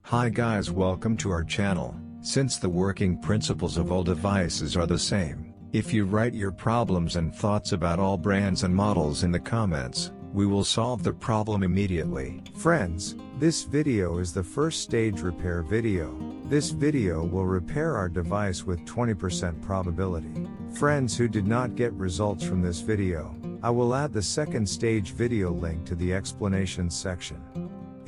Hi guys, welcome to our channel. Since the working principles of all devices are the same, if you write your problems and thoughts about all brands and models in the comments, we will solve the problem immediately. Friends, this video is the first stage repair video. This video will repair our device with 20% probability. Friends who did not get results from this video, I will add the second stage video link to the explanation section.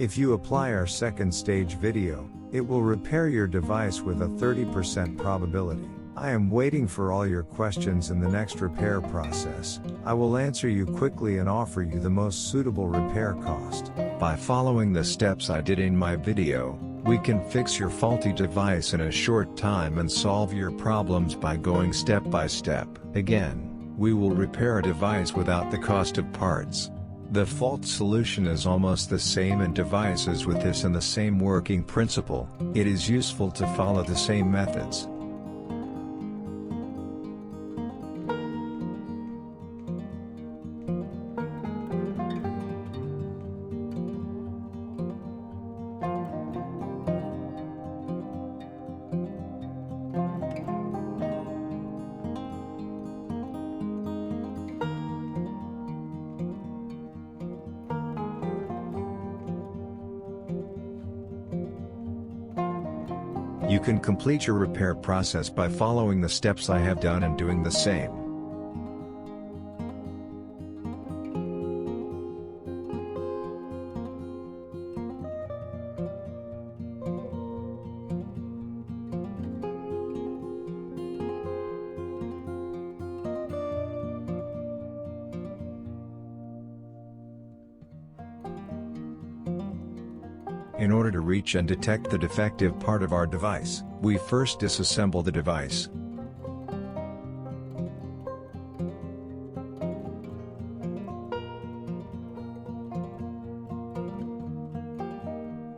If you apply our second stage video, it will repair your device with a 30% probability. I am waiting for all your questions in the next repair process. I will answer you quickly and offer you the most suitable repair cost. By following the steps I did in my video, we can fix your faulty device in a short time and solve your problems by going step by step. Again, we will repair a device without the cost of parts. The fault solution is almost the same in devices with this and the same working principle. It is useful to follow the same methods. You can complete your repair process by following the steps I have done and doing the same. In order to reach and detect the defective part of our device, we first disassemble the device.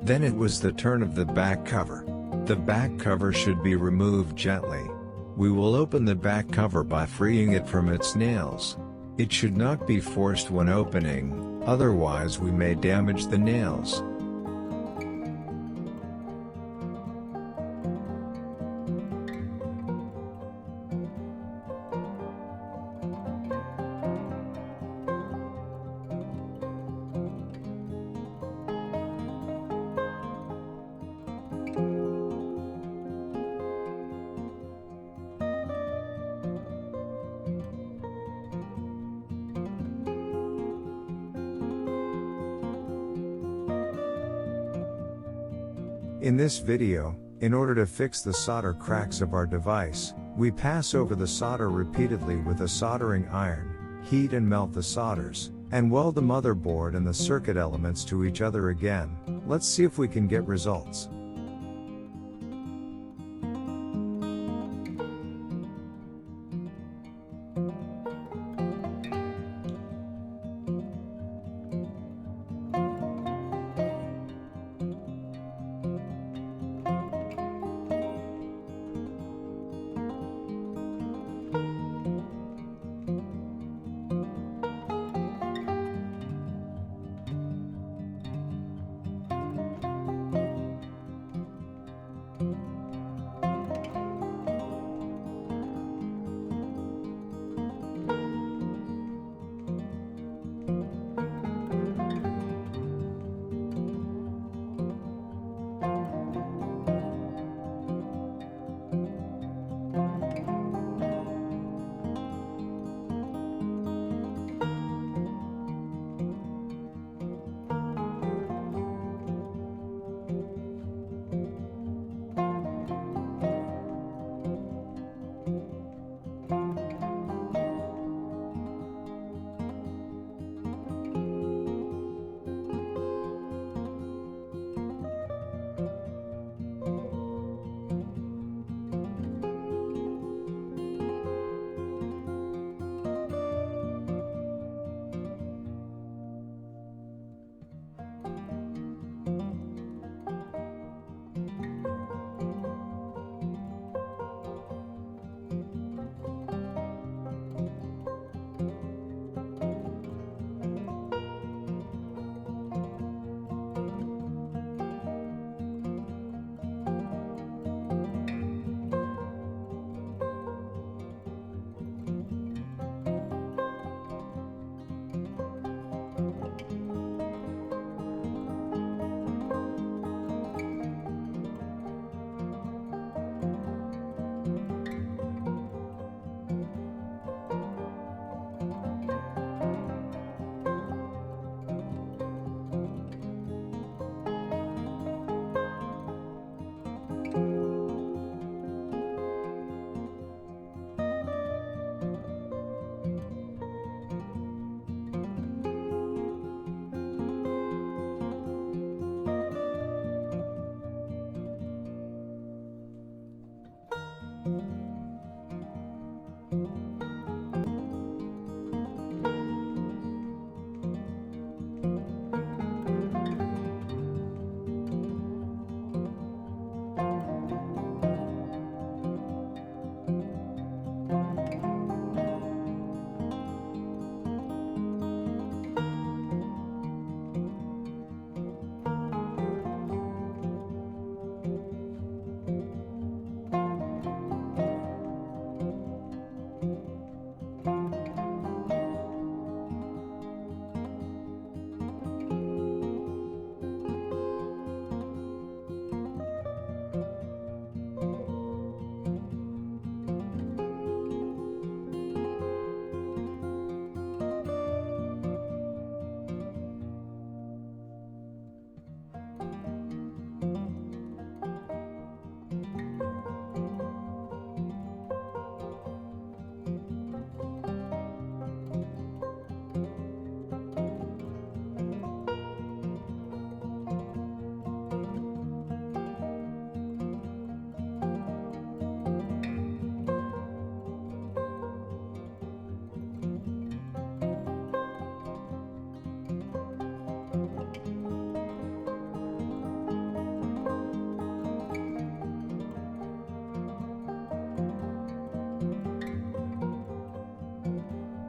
Then it was the turn of the back cover. The back cover should be removed gently. We will open the back cover by freeing it from its nails. It should not be forced when opening, otherwise we may damage the nails. In this video, in order to fix the solder cracks of our device, we pass over the solder repeatedly with a soldering iron, heat and melt the solders, and weld the motherboard and the circuit elements to each other again. Let's see if we can get results.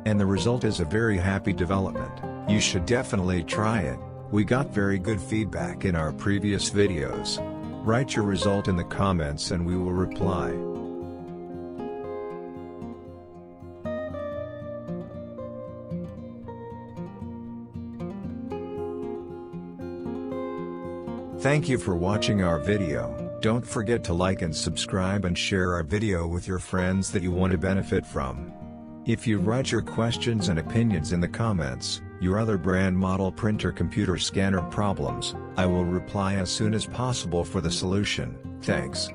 And the result is a very happy development. You should definitely try it. We got very good feedback in our previous videos. Write your result in the comments and we will reply. Thank you for watching our video. Don't forget to like and subscribe and share our video with your friends that you want to benefit from. If you write your questions and opinions in the comments, your other brand model printer computer scanner problems, I will reply as soon as possible for the solution. Thanks.